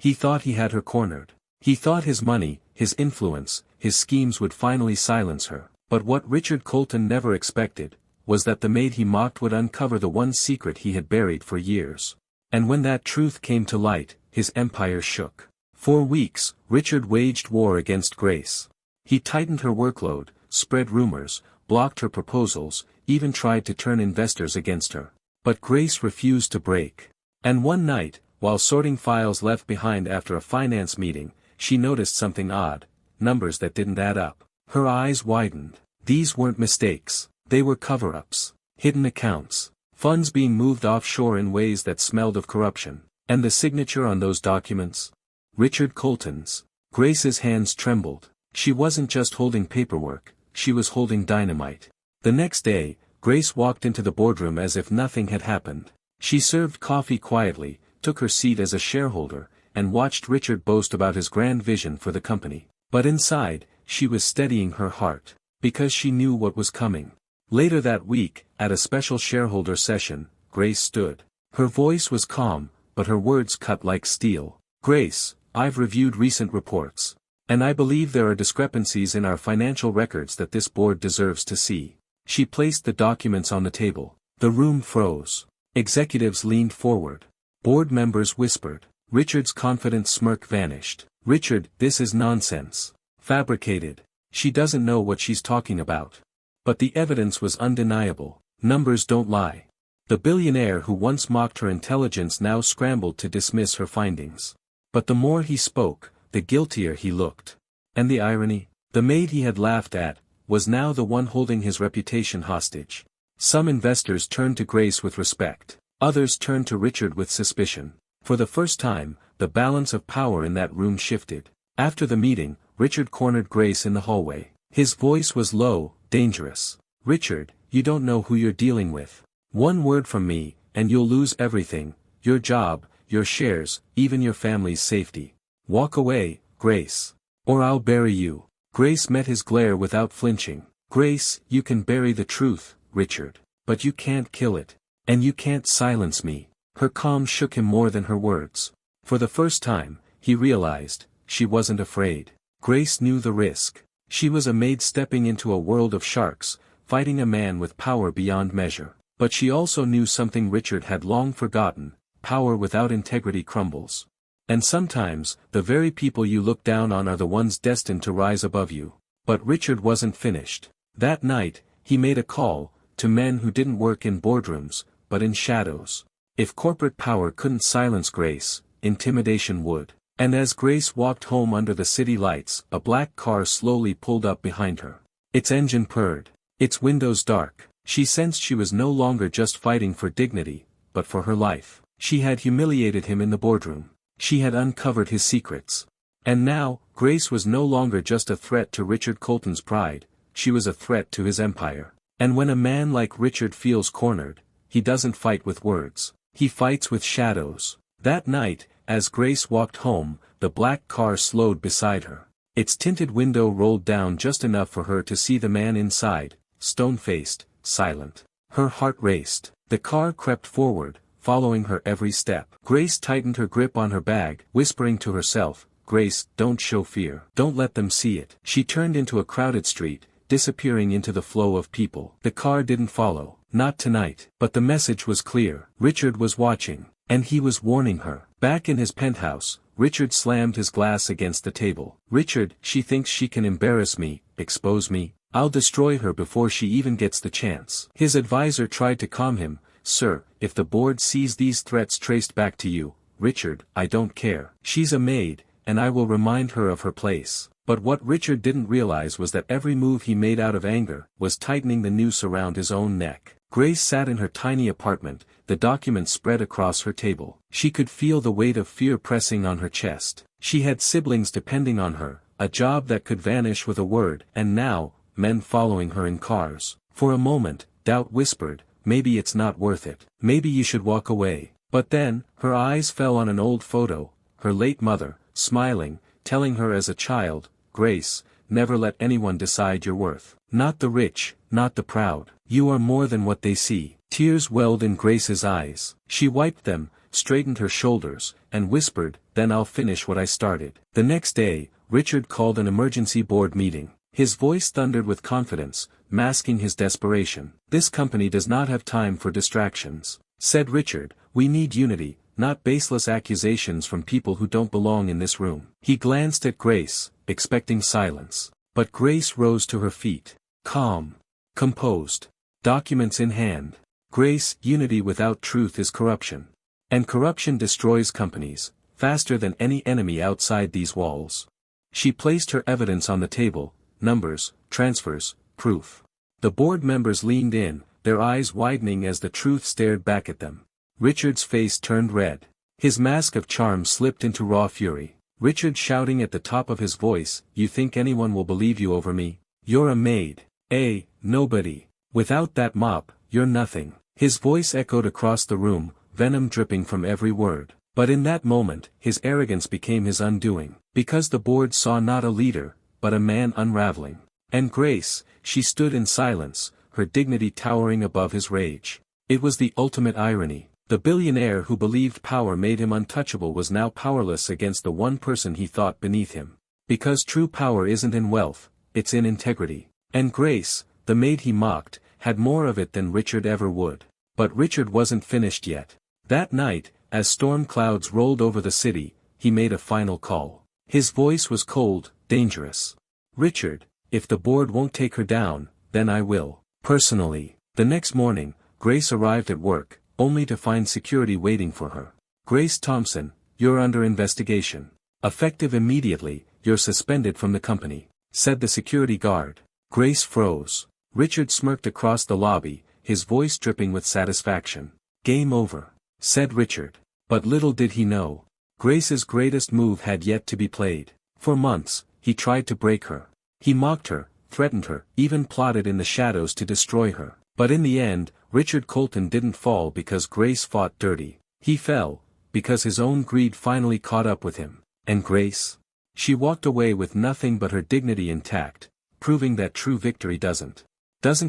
He thought he had her cornered. He thought his money, his influence, his schemes would finally silence her. But what Richard Colton never expected, was that the maid he mocked would uncover the one secret he had buried for years. And when that truth came to light, his empire shook. For weeks, Richard waged war against Grace. He tightened her workload, spread rumors, blocked her proposals, even tried to turn investors against her. But Grace refused to break. And one night, while sorting files left behind after a finance meeting, she noticed something odd, numbers that didn't add up. Her eyes widened. These weren't mistakes. They were cover-ups, hidden accounts, funds being moved offshore in ways that smelled of corruption. And the signature on those documents? Richard Colton's. Grace's hands trembled. She wasn't just holding paperwork, she was holding dynamite. The next day, Grace walked into the boardroom as if nothing had happened. She served coffee quietly, took her seat as a shareholder, and watched Richard boast about his grand vision for the company. But inside, she was steadying her heart, because she knew what was coming. Later that week, at a special shareholder session, Grace stood. Her voice was calm, but her words cut like steel. Grace, I've reviewed recent reports. And I believe there are discrepancies in our financial records that this board deserves to see. She placed the documents on the table. The room froze. Executives leaned forward. Board members whispered. Richard's confident smirk vanished. Richard, this is nonsense. Fabricated. She doesn't know what she's talking about. But the evidence was undeniable. Numbers don't lie. The billionaire who once mocked her intelligence now scrambled to dismiss her findings. But the more he spoke, the guiltier he looked. And the irony? The maid he had laughed at, was now the one holding his reputation hostage. Some investors turned to Grace with respect. Others turned to Richard with suspicion. For the first time, the balance of power in that room shifted. After the meeting, Richard cornered Grace in the hallway. His voice was low, dangerous. Richard, you don't know who you're dealing with. One word from me, and you'll lose everything, your job, your shares, even your family's safety. Walk away, Grace. Or I'll bury you. Grace met his glare without flinching. Grace, you can bury the truth, Richard. But you can't kill it. And you can't silence me. Her calm shook him more than her words. For the first time, he realized, she wasn't afraid. Grace knew the risk. She was a maid stepping into a world of sharks, fighting a man with power beyond measure. But she also knew something Richard had long forgotten: power without integrity crumbles. And sometimes, the very people you look down on are the ones destined to rise above you. But Richard wasn't finished. That night, he made a call, to men who didn't work in boardrooms, but in shadows. If corporate power couldn't silence Grace, intimidation would. And as Grace walked home under the city lights, a black car slowly pulled up behind her. Its engine purred. Its windows dark. She sensed she was no longer just fighting for dignity, but for her life. She had humiliated him in the boardroom. She had uncovered his secrets. And now, Grace was no longer just a threat to Richard Colton's pride, she was a threat to his empire. And when a man like Richard feels cornered, he doesn't fight with words. He fights with shadows. That night, as Grace walked home, the black car slowed beside her. Its tinted window rolled down just enough for her to see the man inside, stone-faced, silent. Her heart raced. The car crept forward, following her every step. Grace tightened her grip on her bag, whispering to herself, Grace, don't show fear. Don't let them see it. She turned into a crowded street, disappearing into the flow of people. The car didn't follow. Not tonight. But the message was clear. Richard was watching. And he was warning her. Back in his penthouse, Richard slammed his glass against the table. Richard, she thinks she can embarrass me, expose me. I'll destroy her before she even gets the chance. His advisor tried to calm him. Sir, if the board sees these threats traced back to you, Richard, I don't care. She's a maid, and I will remind her of her place. But what Richard didn't realize was that every move he made out of anger was tightening the noose around his own neck. Grace sat in her tiny apartment, the documents spread across her table. She could feel the weight of fear pressing on her chest. She had siblings depending on her, a job that could vanish with a word, and now, men following her in cars. For a moment, doubt whispered, maybe it's not worth it. Maybe you should walk away. But then, her eyes fell on an old photo, her late mother, smiling, telling her as a child, Grace, never let anyone decide your worth. Not the rich, not the proud. You are more than what they see. Tears welled in Grace's eyes. She wiped them, straightened her shoulders, and whispered, "Then I'll finish what I started." The next day, Richard called an emergency board meeting. His voice thundered with confidence, masking his desperation. "This company does not have time for distractions," said Richard. "We need unity, not baseless accusations from people who don't belong in this room." He glanced at Grace, expecting silence. But Grace rose to her feet. Calm. Composed. Documents in hand. "Grace, unity without truth is corruption. And corruption destroys companies, faster than any enemy outside these walls." She placed her evidence on the table: numbers, transfers, proof. The board members leaned in, their eyes widening as the truth stared back at them. Richard's face turned red. His mask of charm slipped into raw fury. Richard shouting at the top of his voice, "You think anyone will believe you over me? You're a maid. Nobody. Without that mop, you're nothing." His voice echoed across the room, venom dripping from every word. But in that moment, his arrogance became his undoing. Because the board saw not a leader, but a man unraveling. And Grace, she stood in silence, her dignity towering above his rage. It was the ultimate irony. The billionaire who believed power made him untouchable was now powerless against the one person he thought beneath him. Because true power isn't in wealth, it's in integrity. And Grace, the maid he mocked, had more of it than Richard ever would. But Richard wasn't finished yet. That night, as storm clouds rolled over the city, he made a final call. His voice was cold, dangerous. "Richard, if the board won't take her down, then I will. Personally." The next morning, Grace arrived at work, only to find security waiting for her. "Grace Thompson, you're under investigation. Effective immediately, you're suspended from the company," said the security guard. Grace froze. Richard smirked across the lobby, his voice dripping with satisfaction. "Game over," said Richard. But little did he know. Grace's greatest move had yet to be played. For months, he tried to break her. He mocked her, threatened her, even plotted in the shadows to destroy her. But in the end, Richard Colton didn't fall because Grace fought dirty. He fell, because his own greed finally caught up with him. And Grace? She walked away with nothing but her dignity intact, proving that true victory doesn't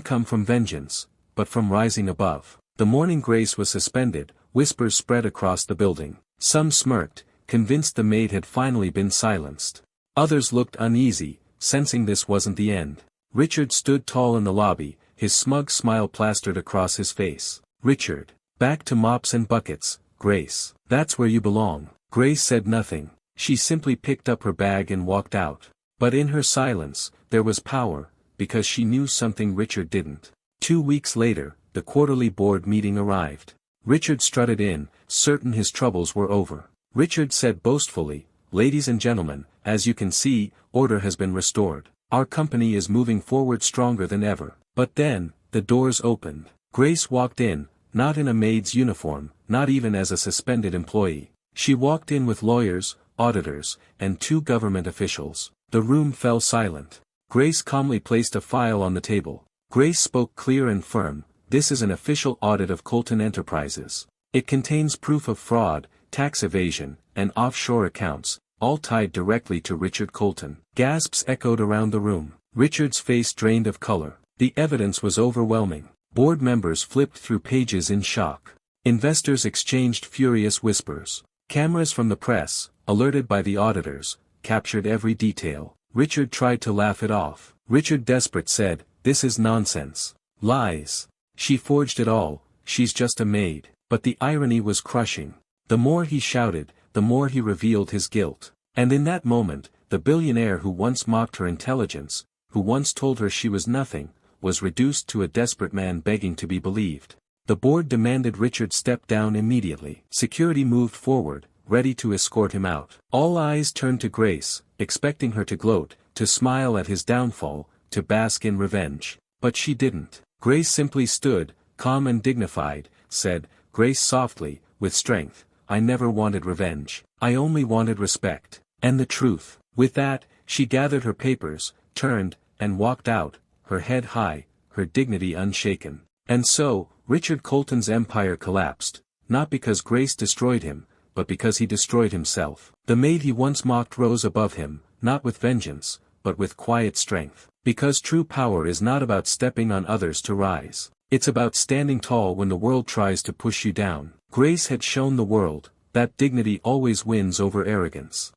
come from vengeance, but from rising above. The morning Grace was suspended, whispers spread across the building. Some smirked, convinced the maid had finally been silenced. Others looked uneasy, sensing this wasn't the end. Richard stood tall in the lobby, his smug smile plastered across his face. "Richard, back to mops and buckets, Grace. That's where you belong." Grace said nothing. She simply picked up her bag and walked out. But in her silence, there was power, because she knew something Richard didn't. 2 weeks later, the quarterly board meeting arrived. Richard strutted in, certain his troubles were over. Richard said boastfully, "Ladies and gentlemen, as you can see, order has been restored. Our company is moving forward stronger than ever." But then, the doors opened. Grace walked in, not in a maid's uniform, not even as a suspended employee. She walked in with lawyers, auditors, and 2 government officials. The room fell silent. Grace calmly placed a file on the table. Grace spoke clear and firm, "This is an official audit of Colton Enterprises. It contains proof of fraud, tax evasion, and offshore accounts, all tied directly to Richard Colton." Gasps echoed around the room. Richard's face drained of color. The evidence was overwhelming. Board members flipped through pages in shock. Investors exchanged furious whispers. Cameras from the press, alerted by the auditors, captured every detail. Richard tried to laugh it off. Richard, desperate, said, "This is nonsense. Lies. She forged it all, she's just a maid." But the irony was crushing. The more he shouted, the more he revealed his guilt. And in that moment, the billionaire who once mocked her intelligence, who once told her she was nothing, was reduced to a desperate man begging to be believed. The board demanded Richard step down immediately. Security moved forward, ready to escort him out. All eyes turned to Grace, expecting her to gloat, to smile at his downfall, to bask in revenge. But she didn't. Grace simply stood, calm and dignified, said, Grace softly, with strength, "I never wanted revenge. I only wanted respect. And the truth." With that, she gathered her papers, turned, and walked out, her head high, her dignity unshaken. And so, Richard Colton's empire collapsed, not because Grace destroyed him, but because he destroyed himself. The maid he once mocked rose above him, not with vengeance, but with quiet strength. Because true power is not about stepping on others to rise. It's about standing tall when the world tries to push you down. Grace had shown the world that dignity always wins over arrogance.